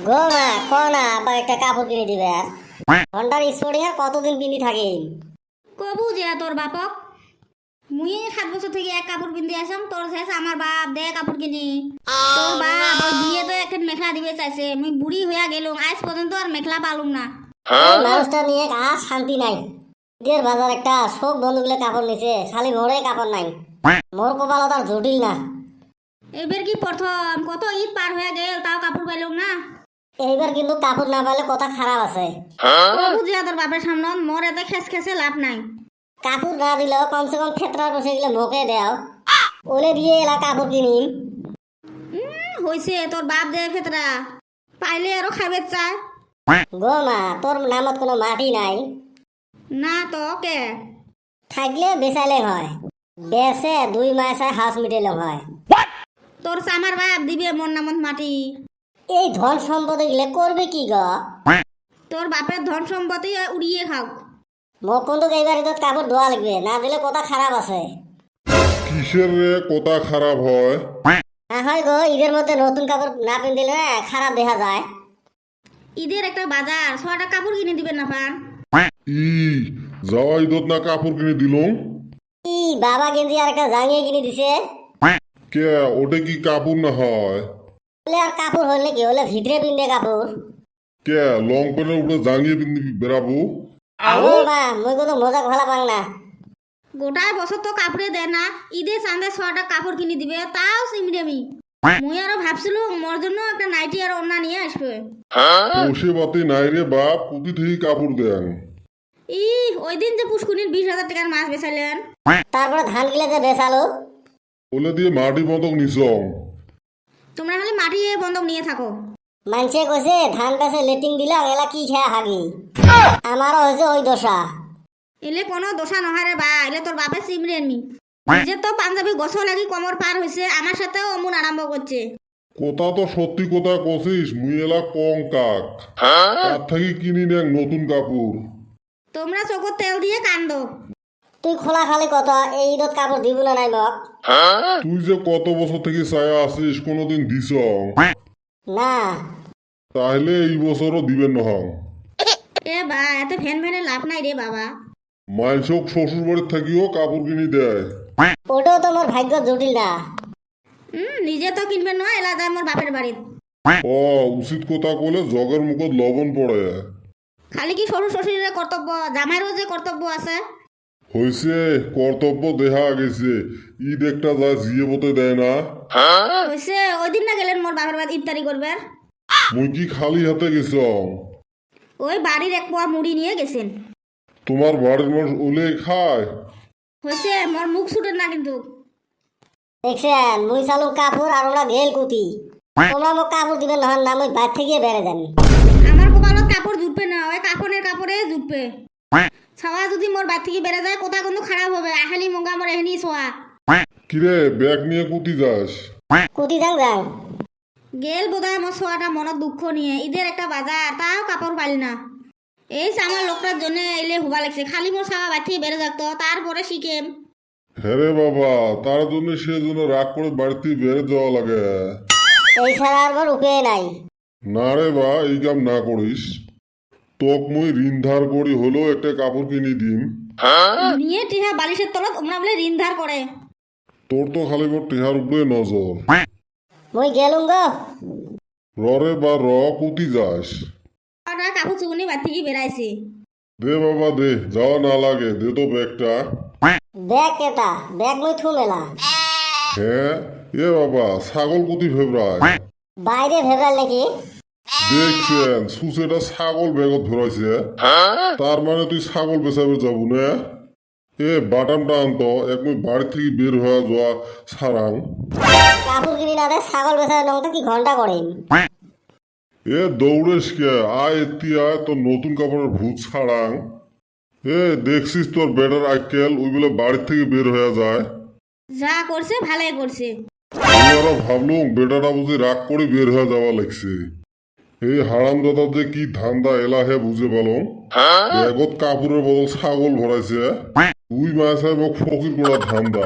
গো মা কোনা আবার একটা কাপড় কিনে দিবে আর ঘন্টার স্পোর্টিং আর কতদিন পিন্ধি থাকি। কবু যে তোর বাপক মুই 7 বছর থেকে এক কাপড় পিন্ধি আসাম তোর শেষ আমার বাপ দে কাপড় কিনি তোর বাপ ওই বিয়ে তো একটা মেখলা দিবে চাইছে মুই বুড়ি হইয়া গেলুম আজ পর্যন্ত আর মেখলা পালুম না। এই মানুষটা নিয়ে আর শান্তি নাই। ঈদের বাজার একটা শোক বন্ধুগুলো কাপড় নিছে খালি মোড়ে কাপড় নাই। মোর কপাল তার জটিল না। এবার কি প্রথম কত ঈদ পার হয়ে গেল তাও কাপড় পাইলুম না। এইবার কিন্তু কাপড় না পাইলে কথা খারাপ আছে। কবু যে তোর বাপের সামনে মোর এতে খেস খেসে লাভ নাই। কাপড় না দিলেও কমসে কম ক্ষেত্রার বসে গেলে মোকে দেও ওলে দিয়ে এলা কাপড় কিনিম। হইছে তোর বাপ দে ফেতরা পাইলে আরো খাবে চায়। গো মা তোর নামত কোনো মাটি নাই না তো কে থাকলে বেচাইলে হয় বেচে 2 মাসে হাঁস মিটেলে হয়। তোর আমার বাপ দিবে মোর নামত মাটি। এই ধন সম্পত্তি গেলে করবে কি গো? তোর বাপের ধন সম্পত্তি উড়িয়ে খাও। মোক কিন্তু এইবার ঈদত কাপড় ধোয়া লাগবে না দিলে কথা খারাপ আছে। কিসের রে কথা খারাপ হয়? হ্যাঁ হয় গো ঈদের মধ্যে নতুন কাপড় না পিন্ধিলে না খারাপ দেখা যায়। ঈদের একটা বাজার 6টা কাপড় কিনে দিবেন না পান। ই যাওয়া ঈদত না কাপড় কিনে দিলুম। ই বাবা গেঞ্জি আর একটা জাঙ্গিয়ে কিনে দিছে। কে ওটা কি কাপড় না হয়? বলে আর কাপড় হইলে কি হলে ভিতরে পিন্ধে কাপড়। কে লং প্যান্টের উপরে জাঙ্গিয়ে পিন্দি বেড়াবো? ও মা মই কোনো মজাক ভালা পাং না। গোটায় বছর তো কাপড়ে দেয় না ঈদের চাঁদে 6টা কাপড় কিনে দিবে তাও সিমরেমি। মুই আরো ভাবছিলুম মোর জন্য একটা নাইটি আর ওড়না নিয়ে আসবে। বসে বাতে নাই রে বাপ কুতি থেকে কাপড় দেন। ই ওই দিন যে পুষ্কুনির 20,000 টাকার মাছ বেচাইলেন তারপরে ধান গিলে যে বেচালো ওলে দিয়ে মাটি বন্ধক নিছং। তোমরা খালি মাটি বন্ধক নিয়ে থাকো। মানুষে কইছে ধান বেচে লেটিং দিলাম এলা কি খেয়া হাগি। আমারও হয়েছে ওই দশা। এলে কোনো দোষা নহয় রে বা এলে তোর বাপের সিমরেমি। নিজে তো পাঞ্জাবি গোছ লাগি কমর পার হয়েছে আমার সাথেও অমন আরম্ভ করছে। কথা তো সত্যি কথা কছিস মুই এলা কং কাক তার থেকে কিনি নেন নতুন কাপড়। তোমরা চোখের তেল দিয়ে কান্দো। তুই খোলা খালি কথা এই ঈদত কাপড় দিব না নাই মোক? তুই যে কত বছর থেকে চায়া আসিস কোনোদিন দিছ না তাহলে এই বছরও দিবেন নহং। এ বা এতে ফ্যান ফ্যানে লাভ নাই রে বাবা। মাইসক শ্বশুর বাড়ির থাকিও কাপড় কিনি দেয়। ওটাও তো মোর ভাগ্য জটিল না। নিজে তো কিনবে নয় এলা যায় মোর বাপের বাড়ির। ও উচিত কথা কলে জগের মুখত লবণ পড়ে। খালি কি শ্বশুর শ্বশুরের কর্তব্য জামাইরও যে কর্তব্য আছে। হয়েছে কর্তব্য দেহা গেছে ঈদ একটা যা জিয়ে বতে দেয় না। হইছে ওই দিন না গেলেন মোর বাপের বাড়ি ইফতারি করবেন। মুই কি খালি হাতে গেছ? ওই বাড়ির 1 পোয়া মুড়ি নিয়ে গেছেন। তোমার বাড়ির মানুষ ওলে খায়? হইছে মোর মুখ ছুটেন না কিন্তু। দেখছেন মুই চালু কাপড় আর ওরা গেল কুতি। তোমরা মোক কাপড় দিবেন নহন না মুই বাইর থেকে বেড়ে যান। আমার কপালত কাপড় জুটবে না ওই কাপড়ের কাপড়ে জুটবে। ছাওয়া যদি মোর বাড়ি থেকে বেড়ে যায় কথা কিন্তু খারাপ হবে আহালি মুঙ্গা মোর এহনি ছোয়া। কিরে ব্যাগ নিয়ে কুতি যাস? কুতি যাং যাং গেল বোধহয় মোর ছোয়াটা মনত দুঃখ নিয়ে ঈদের একটা বাজার তাও কাপড় পাইল না। এই আমার লোকটার জন্য এলে হুবা লাগছে খালি মোর ছাওয়া বাড়ি থেকে বেড়ে যাকতো তারপরে শিখেম। হ্যাঁ রে বাবা তার জন্য সে জন্য রাগ করে বাড়িতে বেড়ে যাওয়া লাগে। এই ছাড়া আর মোর উপায় নাই। না রে বা এই কাম না করিস। তোক মুই ঋণ ধার করি হলেও একটা কাপড় কিনি দিম। নিয়ে টিহা বালিশের তলত ওমরা বলে ঋণ ধার করে। তোর তো খালি মোর টেহার উপরে নজর। মুই গেলুম গো। রে বা কুতি যাস? ওটা কাপড় চুগুনি বাড়ি থেকে বেড়াইছে। দে বাবা দে যাওয়া না লাগে দে তো ব্যাগটা। ব্যাগ কেটা ব্যাগ মুই থুমেলা। হ্যাঁ এ বাবা ছাগল কুতি ফেবরায়। বাইরে ভেবেল নাকি? দেখছেন সুসেটা ছাগল ব্যাগত ধরাইছে। তার মানে তুই ছাগল বেচাবে যাবো না? এ বাটামটা আনতো এক মুই বাড়ি থেকে বের হয়ে যাওয়া ছাড়াং। কাপড় কিনি না দেয় ছাগল বেচার নংটা কি ঘন্টা করেন? এ দৌড়েস কে আয় এত্তি আয় তোর নতুন কাপড়ের ভূত ছাড়াং। এ দেখছিস তোর বেটার আইকেল ওইগুলো বাড়ি থেকে বের হয়ে যায়। যা করছে ভালোই করছে। আমি আরো ভাবলুম বেটাটা বুঝি রাগ করে বের হয়ে যাওয়া লাগছে। এই হারাম দাদার যে কি ধান্দা এলা হে বুঝে পেলাম। ব্যাগত কাপড়ের বদল ছাগল ভরাইছে। 2 মাসে মোক ফকির করা ধান্দা।